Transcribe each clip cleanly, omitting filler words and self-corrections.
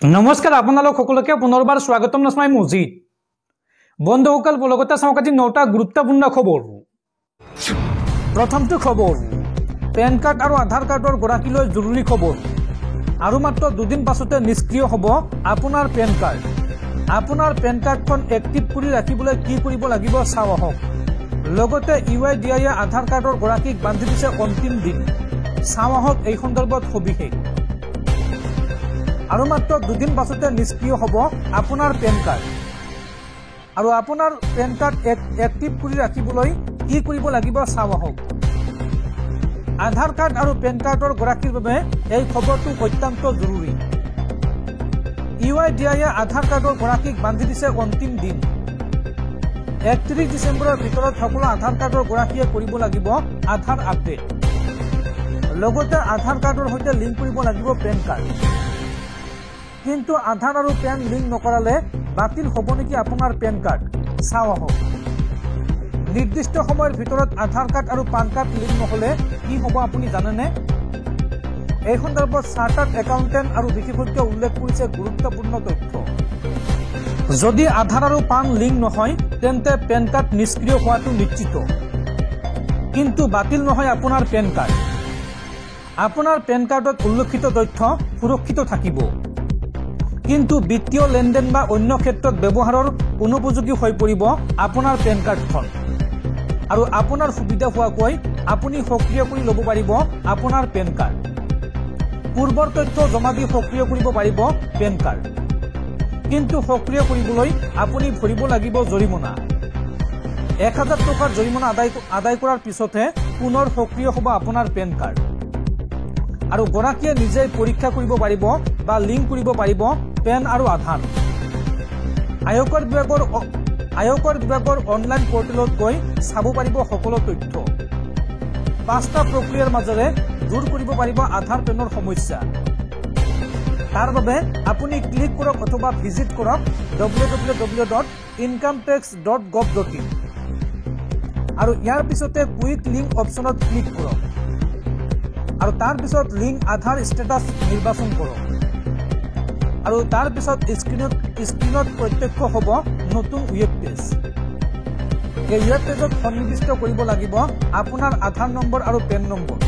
নমস্কাৰ আপোনালোক সকলোকে পুনৰবাৰ স্বাগতম নস্মাই মজিদ বন্ধুসকল বলগতে চাওক আজি 9টা গুৰুত্বপূৰ্ণ খবৰ। প্ৰথমটো খবৰ পেন কাৰ্ড আৰু আধাৰ কাৰ্ডৰ গৰাকীলৈ জৰুৰী খবৰ আৰু মাত্ৰ দুদিন পাছতে নিষ্ক্ৰিয় হ'ব আপোনাৰ পেন কাৰ্ড। আপোনাৰ পেন কাৰ্ডখন এক্টিভ কৰি ৰাখিবলৈ কি কৰিব লাগিব চাও আহক। লগতে UIDAI আধাৰ কাৰ্ডৰ গৰাকীক বান্ধি দিছে অন্তিম দিন। চাও আহক এই সন্দৰ্ভত সবিশেষ। আৰু মাত্ৰ দুদিন পাছতে নিষ্ক্ৰিয় হ'ব আপোনাৰ পেন কাৰ্ড আৰু আপোনাৰ পেন কাৰ্ড এক্টিভ কৰি ৰাখিবলৈ কি কৰিব লাগিব চাও আহক। আধাৰ কাৰ্ড আৰু পেন কাৰ্ডৰ গৰাকীৰ বাবে এই খবৰটো অত্যন্ত জৰুৰী। UIDAI আধাৰ কাৰ্ডৰ গৰাকীক বান্ধি দিছে অন্তিম দিন। 31 ডিচেম্বৰৰ ভিতৰত সকলো আধাৰ কাৰ্ডৰ গৰাকীয়ে কৰিব লাগিব আধাৰ আপডেট। লগতে আধাৰ কাৰ্ডৰ সৈতে লিংক কৰিব লাগিব পেন কাৰ্ড। কিন্তু আধাৰ আৰু পেন লিংক নকৰালে বাতিল হ'ব নেকি আপোনাৰ পেন কাৰ্ড চাও আহক। নিৰ্দিষ্ট সময়ৰ ভিতৰত আধাৰ কাৰ্ড আৰু পান কাৰ্ড লিংক নহ'লে কি হ'ব আপুনি জানেনে? এই সন্দৰ্ভত চাৰ্টাৰ্ড একাউণ্টেণ্ট আৰু বিশেষজ্ঞ উল্লেখ কৰিছে গুৰুত্বপূৰ্ণ তথ্য। যদি আধাৰ আৰু পান লিংক নহয় তেন্তে পেন কাৰ্ড নিষ্ক্ৰিয় হোৱাটো নিশ্চিত। কিন্তু বাতিল নহয় আপোনাৰ পেন কাৰ্ড। আপোনাৰ পেন কাৰ্ডত উল্লেখিত তথ্য সুৰক্ষিত থাকিব। কিন্তু বিত্তীয় লেনদেন বা অন্য ক্ষেত্ৰত ব্যৱহাৰৰ অনুপযোগী হৈ পৰিব আপোনাৰ পেন কাৰ্ডখন আৰু আপোনাৰ সুবিধা হোৱাকৈ আপুনি সক্ৰিয় কৰি ল'ব পাৰিব আপোনাৰ পেন কাৰ্ড। পূৰ্বৰ তথ্য জমা দি সক্ৰিয় কৰিব পাৰিব পেন কাৰ্ড। কিন্তু সক্ৰিয় কৰিবলৈ আপুনি ভৰিব লাগিব জৰিমনা। 1000 টকাৰ জৰিমনা আদায় কৰাৰ পিছতহে পুনৰ সক্ৰিয় হ'ব আপোনাৰ পেন কাৰ্ড আৰু গৰাকীয়ে নিজেই পৰীক্ষা কৰিব পাৰিব বা লিংক কৰিব পাৰিব পেন আৰু আধাৰ। আয়কৰ বিভাগৰ অনলাইন পৰ্টেলত গৈ চাব পাৰিব সকলো তথ্য। 5টা প্ৰক্ৰিয়াৰ মাজেৰে দূৰ কৰিব পাৰিব আধাৰ পেনৰ সমস্যা। তাৰ বাবে আপুনি ক্লিক কৰক অথবা ভিজিট কৰক www.incometax.gov.in আৰু ইয়াৰ পিছতে কুইক লিংক অপশ্যনত ক্লিক কৰক আৰু তাৰ পিছত লিংক আধাৰ ষ্টেটাছ নিৰ্বাচন কৰক আৰু তাৰ পিছত স্ক্ৰীনত প্ৰত্যক্ষ হ'ব নতুন ৱেব পেজ। এই ৱেব পেজত সন্নিৱিষ্ট কৰিব লাগিব আপোনাৰ আধাৰ নম্বৰ আৰু পেন নম্বৰ।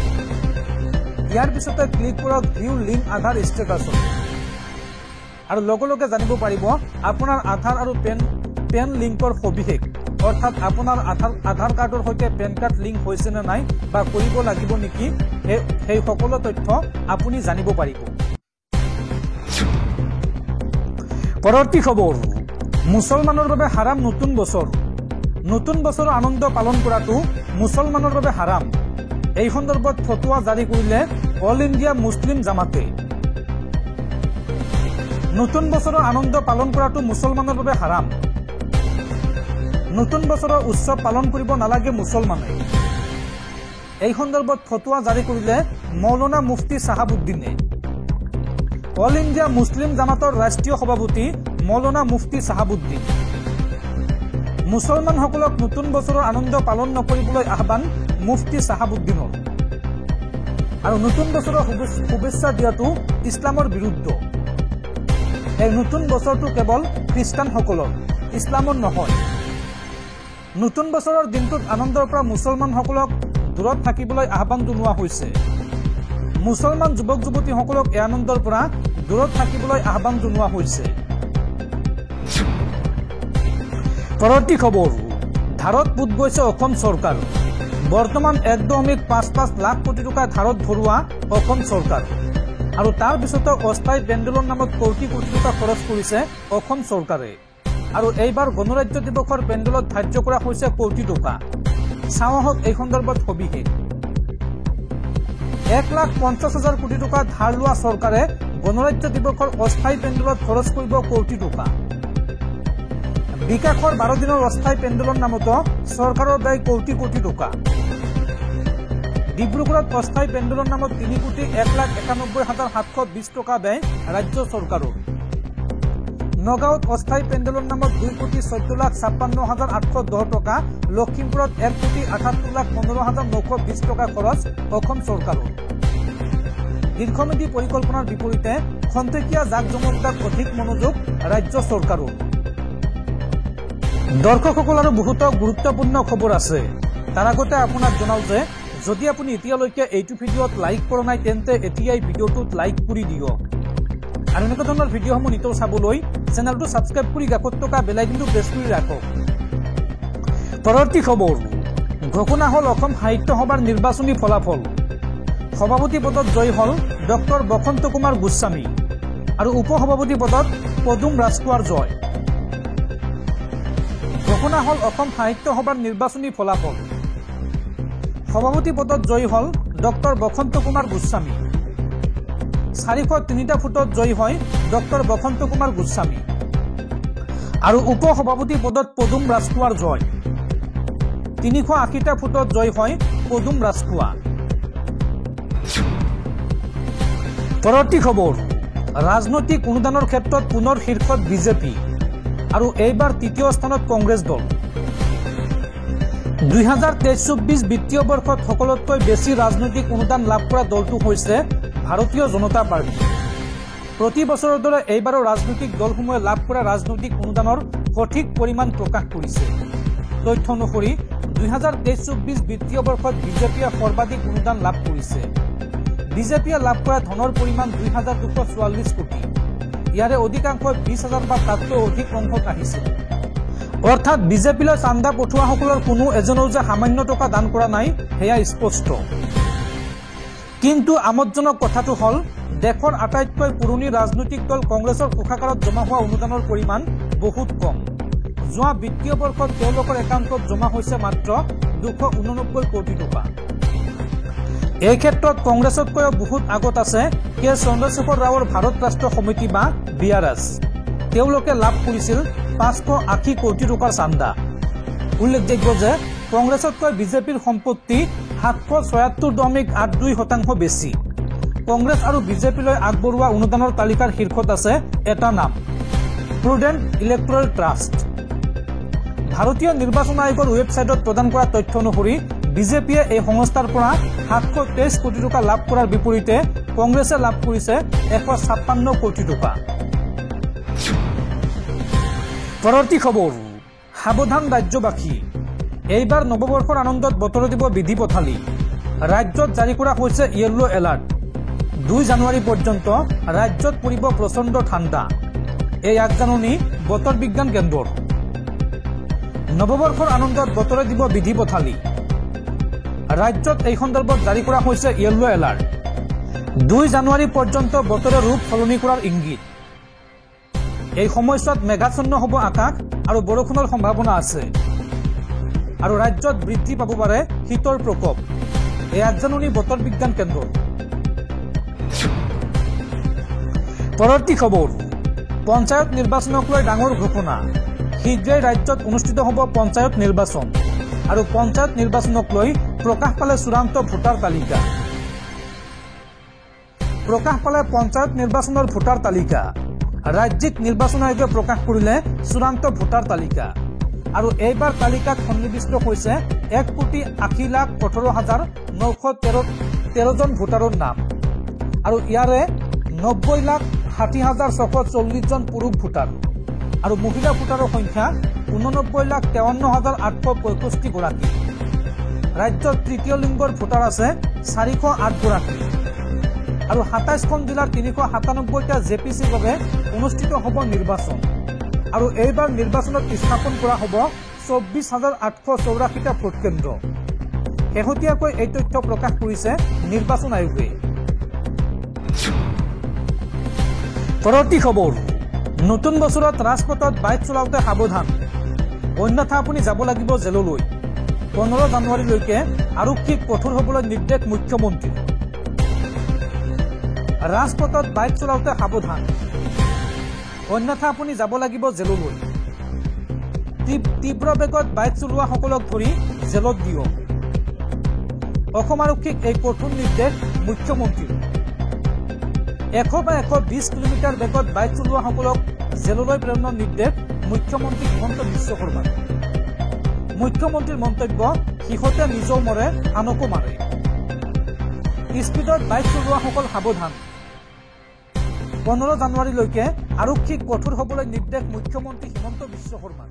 ইয়াৰ পিছতে ক্লিক কৰক ভিউ লিংক আধাৰ ষ্টেটাছত আৰু লগে লগে জানিব পাৰিব আপোনাৰ আধাৰ আৰু পেন লিংকৰ সবিশেষ, অৰ্থাৎ আপোনাৰ আধাৰ কাৰ্ডৰ সৈতে পেন কাৰ্ড লিংক হৈছে নে নাই বা কৰিব লাগিব নেকি সেই সকলো তথ্য আপুনি জানিব পাৰিব। পৰৱৰ্তী খবৰ মুছলমানৰ বাবে হাৰাম নতুন বছৰ। নতুন বছৰৰ আনন্দ পালন কৰাটো মুছলমানৰ বাবে হাৰাম। এই সন্দৰ্ভত ফটোৱা জাৰি কৰিলে অল ইণ্ডিয়া মুছলিম জামাতে। নতুন বছৰৰ আনন্দ পালন কৰাটো মুছলমানৰ বাবে হাৰাম। নতুন বছৰৰ উৎসৱ পালন কৰিব নালাগে মুছলমানে। এই সন্দৰ্ভত ফটোৱা জাৰি কৰিলে মৌলানা মুফতি চাহাবুদ্দিনে। অল ইণ্ডিয়া মুছলিম জামাতৰ ৰাষ্ট্ৰীয় সভাপতি মৌলানা মুফতি চাহাবুদ্দিন মুছলমানসকলক নতুন বছৰৰ আনন্দ পালন নকৰিবলৈ আহ্বান মুফতি চাহাবুদ্দিনৰ আৰু নতুন বছৰৰ শুভেচ্ছা দিয়াটো ইছলামৰ বিৰুদ্ধ। এই নতুন বছৰটো কেৱল খ্ৰীষ্টানসকলৰ, ইছলামৰ নহয়। নতুন বছৰৰ দিনটোত আনন্দৰ পৰা মুছলমানসকলক দূৰত থাকিবলৈ আহ্বান জনোৱা হৈছে। মুছলমান যুৱক যুৱতীসকলক এই আনন্দৰ পৰা দূৰত থাকিবলৈ আহ্বান জনোৱা হৈছে। পৰৱৰ্তী খবৰ ধাৰত পোত গৈছে অসম চৰকাৰ। বৰ্তমান 1.55 লাখ কোটি টকা ধাৰত ভৰোৱা অসম চৰকাৰ আৰু তাৰ পিছতো অস্থায়ী পেণ্ডেলৰ নামত কোটি কোটি টকা খৰচ কৰিছে অসম চৰকাৰে আৰু এইবাৰ গণৰাজ্য দিৱসৰ পেণ্ডেলত ধাৰ্য কৰা হৈছে কোটি টকা। চাও আহক এই সন্দৰ্ভত সবিশেষ। 1,50,000 কোটি টকা ধাৰ লোৱা চৰকাৰে গণৰাজ্য দিৱসৰ অস্থায়ী পেণ্ডেলত খৰচ কৰিব কোটি টকা। বিকাশৰ 12 দিনৰ অস্থায়ী পেণ্ডেলৰ নামতো চৰকাৰৰ ব্যয় কোটি কোটি টকা। ডিব্ৰুগড়ত অস্থায়ী পেণ্ডেলৰ নামত 3,91,720 টকা ব্যয় ৰাজ্য চৰকাৰৰ। নগাঁৱত অস্থায়ী পেণ্ডেলৰ নামত 2,14,56,810 টকা। লখিমপুৰত 1,78,15,920 টকা খৰচ অসম চৰকাৰৰ। দীৰ্ঘম্যাদী পৰিকল্পনাৰ বিপৰীতে খন্তেকীয়া জাকজমকতাত অধিক মনোযোগ ৰাজ্য চৰকাৰৰ। দৰ্শকসকল আৰু বহুতো গুৰুত্বপূৰ্ণ খবৰ আছে। তাৰ আগতে আপোনাক জনাও যে যদি আপুনি এতিয়ালৈকে এইটো ভিডিঅ'ত লাইক কৰা নাই তেন্তে এতিয়াই ভিডিঅ'টোত লাইক কৰি দিয়ক আৰু এনেকুৱা ধৰণৰ ভিডিঅ'সমূহ নিতৌ চাবলৈ চেনেলটো ছাবস্ক্ৰাইব কৰি কাষত থকা বেল আইকনটো প্ৰেছ কৰি ৰাখক। পৰৱৰ্তী খবৰ, ঘোষণা হ'ল অসম সাহিত্য সভাৰ নিৰ্বাচনী ফলাফল। সভাপতি পদত জয়ী হ'ল ডক্টৰ বসন্ত কুমাৰ গোস্বামী আৰু উপসভাপতি পদত পদুম ৰাজখোৱাৰ জয়। ঘোষণা হ'ল অসম সাহিত্য সভাৰ নিৰ্বাচনী ফলাফল। সভাপতি পদত জয়ী হ'ল ডক্টৰ বসন্ত কুমাৰ গোস্বামী। 403টা ভোটত জয়ী হয় ডক্টৰ বসন্ত কুমাৰ গোস্বামী আৰু উপসভাপতি পদত পদুম ৰাজখোৱাৰ জয়। 380টা ভোটত জয়ী হয় পদুম ৰাজখোৱা। পৰৱৰ্তী খবৰ, ৰাজনৈতিক অনুদানৰ ক্ষেত্ৰত পুনৰ শীৰ্ষত বিজেপি আৰু এইবাৰ তৃতীয় স্থানত কংগ্ৰেছ দল। 2023-24 বিত্তীয় বৰ্ষত সকলোতকৈ বেছি ৰাজনৈতিক অনুদান লাভ কৰা দলটো হৈছে ভাৰতীয় জনতা পাৰ্টি। প্ৰতি বছৰৰ দৰে এইবাৰো ৰাজনৈতিক দলসমূহে লাভ কৰা ৰাজনৈতিক অনুদানৰ সঠিক পৰিমাণ প্ৰকাশ কৰিছে। তথ্য অনুসৰি 2023-24 বিত্তীয় বৰ্ষত বিজেপিয়ে সৰ্বাধিক অনুদান লাভ কৰিছে। বিজেপিয়ে লাভ কৰা ধনৰ পৰিমাণ 2244 কোটি। ইয়াৰে অধিকাংশ 20,000 বা তাতকৈ অধিক অংশত আহিছে। অৰ্থাৎ বিজেপিলৈ চান্দা পঠোৱাসকলৰ কোনো এজনেও যে সামান্য টকা দান কৰা নাই সেয়া স্পষ্ট। কিন্তু আমোদজনক কথাটো হ'ল দেশৰ আটাইতকৈ পুৰণি ৰাজনৈতিক দল কংগ্ৰেছৰ কোষাগাৰত জমা হোৱা অনুদানৰ পৰিমাণ বহুত কম। যোৱা বিত্তীয় বৰ্ষত তেওঁলোকৰ একাউণ্টত জমা হৈছে মাত্ৰ 289 কোটি টকা। এই ক্ষেত্ৰত কংগ্ৰেছতকৈও বহুত আগত আছে কে চন্দ্ৰশেখৰ ৰাওৰ ভাৰত ৰাষ্ট্ৰ সমিতি বা বিআৰএছ। তেওঁলোকে লাভ কৰিছিল 580 কোটি টকাৰ চান্দা। উল্লেখযোগ্য যে কংগ্ৰেছতকৈ বিজেপিৰ সম্পত্তি 776.82% বেছি। কংগ্ৰেছ আৰু বিজেপিলৈ আগবঢ়োৱা অনুদানৰ তালিকাৰ শীৰ্ষত আছে এটা নাম, প্ৰুডেণ্ট ইলেক্টৰেল ট্ৰাষ্ট। ভাৰতীয় নিৰ্বাচন আয়োগৰ ৱেবছাইটত প্ৰদান কৰা তথ্য অনুসৰি বিজেপিয়ে এই সংস্থাৰ পৰা 723 কোটি টকা লাভ কৰাৰ বিপৰীতে কংগ্ৰেছে লাভ কৰিছে 156 কোটি টকা। পৰৱৰ্তী খবৰ, সাৱধান ৰাজ্যবাসী। এইবাৰ নৱবৰ্ষৰ আনন্দত বতৰ দিব বিধি পথালি। ৰাজ্যত জাৰি কৰা হৈছে য়েল্লো এলাৰ্ট। 2 জানুৱাৰী পৰ্যন্ত ৰাজ্যত পৰিব প্ৰচণ্ড ঠাণ্ডা। এই আগজাননী বতৰ বিজ্ঞান কেন্দ্ৰৰ। নৱবৰ্ষৰ আনন্দত বতৰে দিব বিধি পথালি। ৰাজ্যত এই সন্দৰ্ভত জাৰি কৰা হৈছে য়েল্লো এলাৰ্ট। 2 জানুৱাৰী পৰ্যন্ত বতৰে ৰূপ সলনি কৰাৰ ইংগিত। এই সময়ছোৱাত মেঘাচ্ছন্ন হ'ব আকাশ আৰু বৰষুণৰ সম্ভাৱনা আছে আৰু ৰাজ্যত বৃদ্ধি পাব পাৰে শীতৰ প্ৰকোপ। এই আগজাননী বতৰ বিজ্ঞান কেন্দ্ৰ। পৰৱৰ্তী খবৰ, পঞ্চায়ত নিৰ্বাচনক লৈ ডাঙৰ ঘোষণা। শীঘ্ৰেই ৰাজ্যত অনুষ্ঠিত হ'ব পঞ্চায়ত নিৰ্বাচন আৰু পঞ্চায়ত নিৰ্বাচনক লৈ প্ৰকাশ পালে চূড়ান্ত ভোটাৰ তালিকা। প্ৰকাশ পালে পঞ্চায়ত নিৰ্বাচনৰ ভোটাৰ তালিকা। ৰাজ্যিক নিৰ্বাচন আয়োগে প্ৰকাশ কৰিলে চূড়ান্ত ভোটাৰ তালিকা আৰু এইবাৰ তালিকাত সন্নিৱিষ্ট হৈছে 1,80,18,913 জন ভোটাৰৰ নাম আৰু ইয়াৰে 90,60,640 জন পুৰুষ ভোটাৰ আৰু মহিলা ভোটাৰৰ সংখ্যা 89,53,865 গৰাকী। ৰাজ্যত তৃতীয় লিংগৰ ভোটাৰ আছে 408 গৰাকী আৰু 27খন জিলাৰ 397টা জেপিচিৰ বাবে অনুষ্ঠিত হ'ব নিৰ্বাচন আৰু এইবাৰ নিৰ্বাচনত স্থাপন কৰা হ'ব 24,884টা ভোটকেন্দ্ৰ। শেহতীয়াকৈ এই তথ্য প্ৰকাশ কৰিছে নিৰ্বাচন আয়োগে। পৰৱৰ্তী খবৰ, নতুন বছৰত ৰাজপথত বাইক চলাওঁতে সাৱধান, অন্যথা আপুনি যাব লাগিব জেললৈ। 15 জানুৱাৰীলৈকে আৰক্ষীক কঠোৰ হ'বলৈ নিৰ্দেশ মুখ্যমন্ত্ৰী। ৰাজপথত বাইক চলাওঁতে সাৱধান, অন্যথা আপুনি যাব লাগিব জেললৈ। তীব্ৰ বেগত বাইক চলোৱাসকলক ধৰি জেলত দিয়ক। অসম আৰক্ষীক এই কঠোৰ নিৰ্দেশ মুখ্যমন্ত্ৰীৰ। 100 বা 120 কিলোমিটাৰ বেগত বাইক চলোৱাসকলক জেললৈ প্ৰেৰণৰ নিৰ্দেশ মুখ্যমন্ত্ৰী হিমন্ত বিশ্ব শৰ্মাৰ। মুখ্যমন্ত্ৰীৰ মন্তব্য, শিশুতে নিজেও মৰে আনকো মাৰে। স্পীডত বাইক চলোৱাসকল সাৱধান। 15 জানুৱাৰীলৈকে আৰক্ষীক কঠোৰ হ'বলৈ নিৰ্দেশ মুখ্যমন্ত্ৰী হিমন্ত বিশ্ব শৰ্মাৰ।